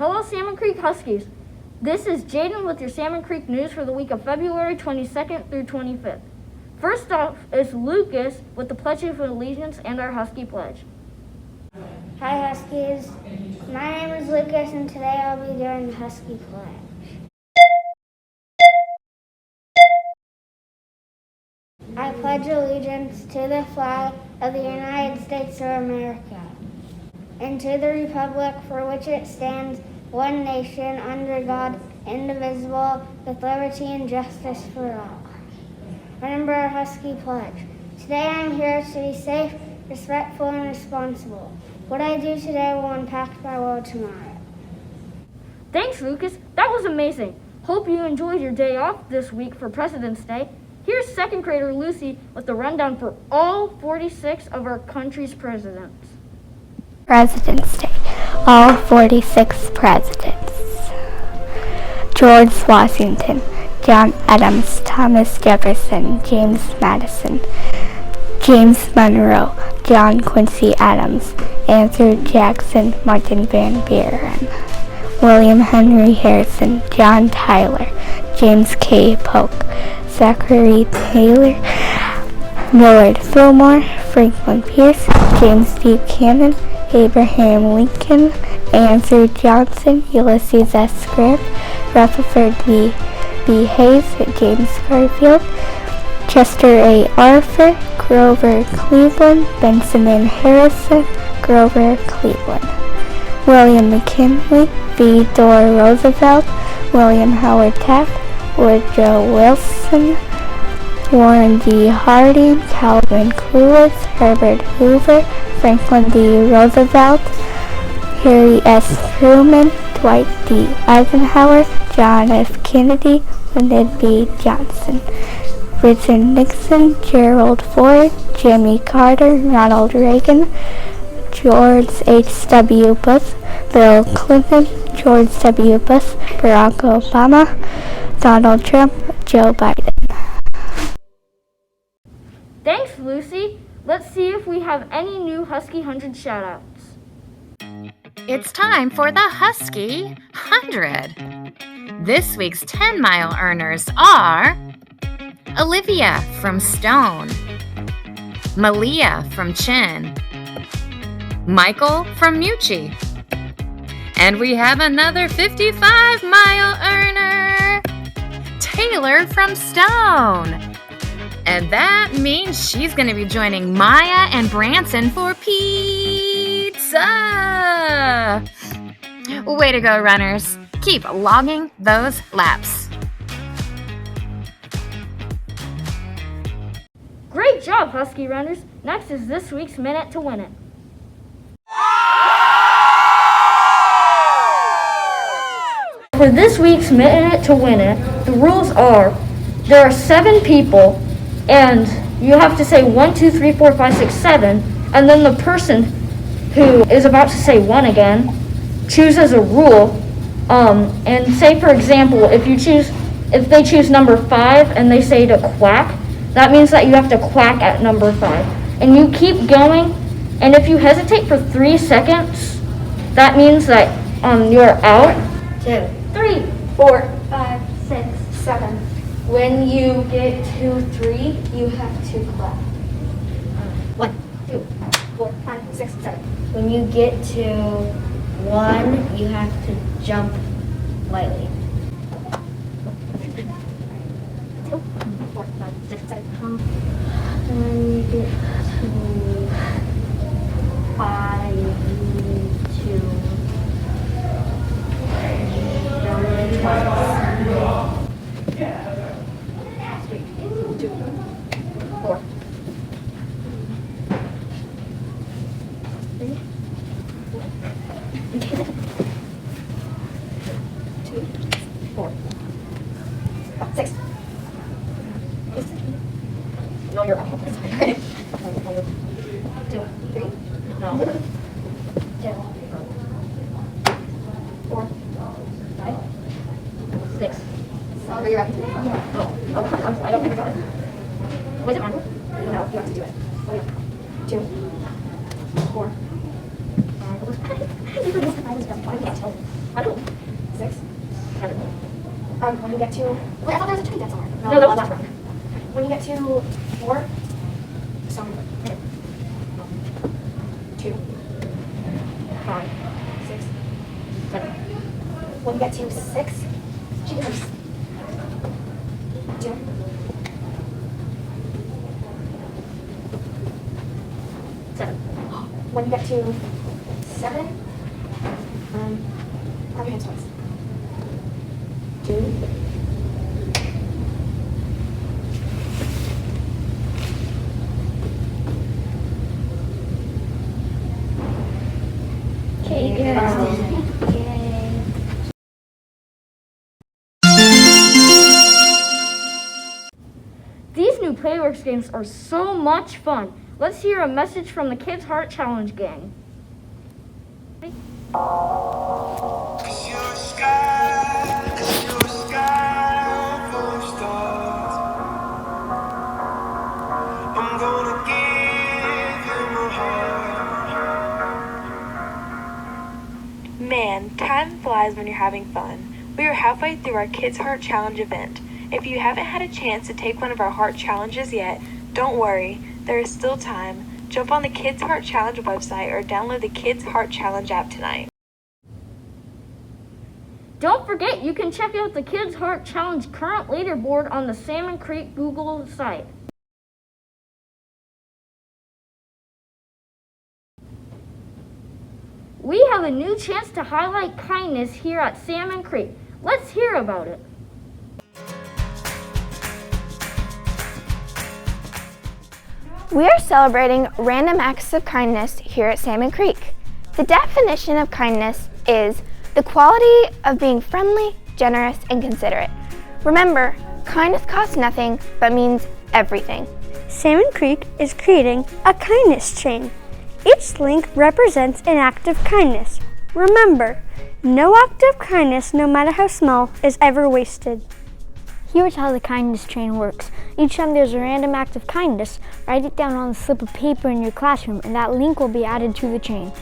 Hello, Salmon Creek Huskies. This is Jaden with your Salmon Creek news for the week of February 22nd through 25th. First off is Lucas with the Pledge of Allegiance and our Husky Pledge. Hi Huskies, my name is Lucas and today I'll be doing the Husky Pledge. I pledge allegiance to the flag of the United States of America and to the republic for which it stands, one nation, under God, indivisible, with liberty and justice for all. Remember our Husky Pledge. Today I'm here to be safe, respectful, and responsible. What I do today will impact my world tomorrow. Thanks, Lucas. That was amazing. Hope you enjoyed your day off this week for President's Day. Here's second grader Lucy with the rundown for all 46 of our country's presidents. President's Day. All 46 presidents. George Washington, John Adams, Thomas Jefferson, James Madison, James Monroe, John Quincy Adams, Andrew Jackson, Martin Van Buren, William Henry Harrison, John Tyler, James K. Polk, Zachary Taylor, Millard Fillmore, Franklin Pierce, James Buchanan, Abraham Lincoln, Andrew Johnson, Ulysses S. Grant, Rutherford B. Hayes, James Garfield, Chester A. Arthur, Grover Cleveland, Benson N. Harrison, Grover Cleveland, William McKinley, Theodore Roosevelt, William Howard Taft, Woodrow Wilson, Warren D. Harding, Calvin Coolidge, Herbert Hoover, Franklin D. Roosevelt, Harry S. Truman, Dwight D. Eisenhower, John F. Kennedy, Lyndon B. Johnson, Richard Nixon, Gerald Ford, Jimmy Carter, Ronald Reagan, George H.W. Bush, Bill Clinton, George W. Bush, Barack Obama, Donald Trump, Joe Biden. Thanks, Lucy. Let's see if we have any new Husky 100 shoutouts. It's time for the Husky 100. This week's 10-mile earners are Olivia from Stone, Malia from Chin, Michael from Mucci, and we have another 55-mile earner, Taylor from Stone. And that means she's going to be joining Maya and Branson for pizza. Way to go, runners. Keep logging those laps. Great job, Husky runners. Next is this week's Minute to Win It. For this week's Minute to Win It, the rules are there are 7 people and you have to say 1, 2, 3, 4, 5, 6, 7, and then the person who is about to say 1 again chooses a rule. And say, for example, if they choose number 5 and they say to quack, that means that you have to quack at number 5. And you keep going, and if you hesitate for 3 seconds, that means that you're out. 2, 3, 4, 5, 6, 7. When you get to 3, you have to clap. 1, 2, 4, 5, 6, 7. when you get to 1, you have to jump lightly. 2, 4, 5, 6, 7. When you get to 5, you need to jump twice. 2, 4. 3, 2, 4, 5, 6. No, you're out. 2, 3. No. 2, 4, 5, 6. Oh, you're out. Oh, I don't think I got it. Was it on? No, you have to do it. 2, 4, 5. 6, 7. When you get to... Wait, I thought there was a 2 dead somewhere. No, that was last round. When you get to 4, so 2, 5, 6, 7. When you get to 6, Jesus. 2. 7. When you get to 7, have your hands twice. 2. These new Playworks games are so much fun. Let's hear a message from the Kids Heart Challenge gang. Man, time flies when you're having fun. We are halfway through our Kids Heart Challenge event. If you haven't had a chance to take one of our heart challenges yet, don't worry, there is still time. Jump on the Kids Heart Challenge website or download the Kids Heart Challenge app tonight. Don't forget, you can check out the Kids Heart Challenge current leaderboard on the Salmon Creek Google site. We have a new chance to highlight kindness here at Salmon Creek. Let's hear about it. We are celebrating random acts of kindness here at Salmon Creek. The definition of kindness is the quality of being friendly, generous, and considerate. Remember, kindness costs nothing but means everything. Salmon Creek is creating a kindness chain. Each link represents an act of kindness. Remember, no act of kindness, no matter how small, is ever wasted. Here's how the kindness chain works. Each time there's a random act of kindness, write it down on a slip of paper in your classroom, and that link will be added to the chain.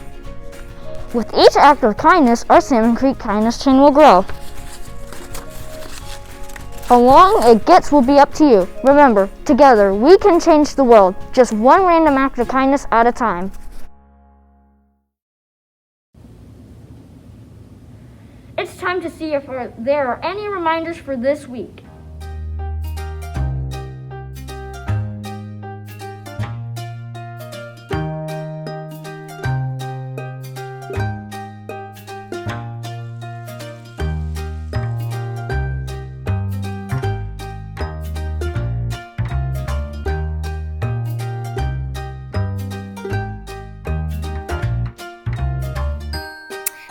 With each act of kindness, our Salmon Creek kindness chain will grow. How long it gets will be up to you. Remember, together we can change the world, just one random act of kindness at a time. It's time to see if there are any reminders for this week.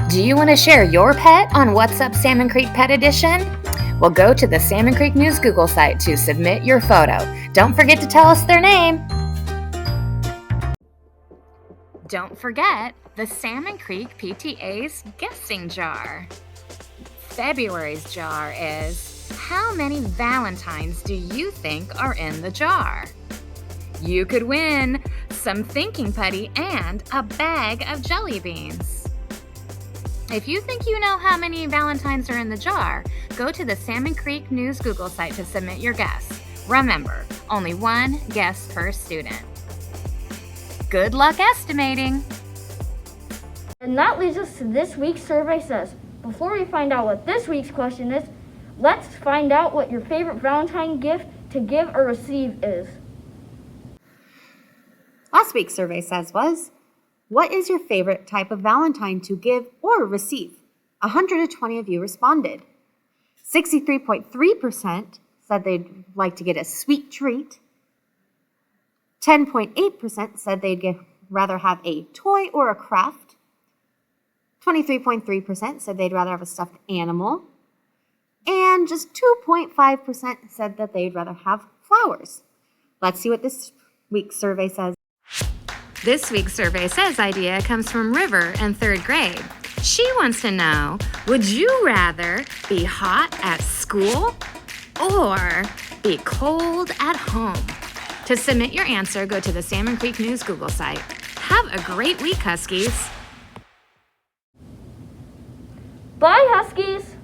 Do you want to share your pet on What's Up Salmon Creek Pet Edition? Well, go to the Salmon Creek News Google site to submit your photo. Don't forget to tell us their name. Don't forget the Salmon Creek PTA's guessing jar. February's jar is, how many Valentines do you think are in the jar? You could win some thinking putty and a bag of jelly beans. If you think you know how many Valentines are in the jar, go to the Salmon Creek News Google site to submit your guess. Remember, only one guess per student. Good luck estimating! And that leads us to this week's Survey Says. Before we find out what this week's question is, let's find out what your favorite Valentine gift to give or receive is. Last week's Survey Says was, what is your favorite type of Valentine to give or receive? 120 of you responded. 63.3% said they'd like to get a sweet treat. 10.8% said they'd rather have a toy or a craft. 23.3% said they'd rather have a stuffed animal. And just 2.5% said that they'd rather have flowers. Let's see what this week's survey says. This week's Survey Says idea comes from River in 3rd grade. She wants to know, would you rather be hot at school or be cold at home? To submit your answer, go to the Salmon Creek News Google site. Have a great week, Huskies! Bye, Huskies!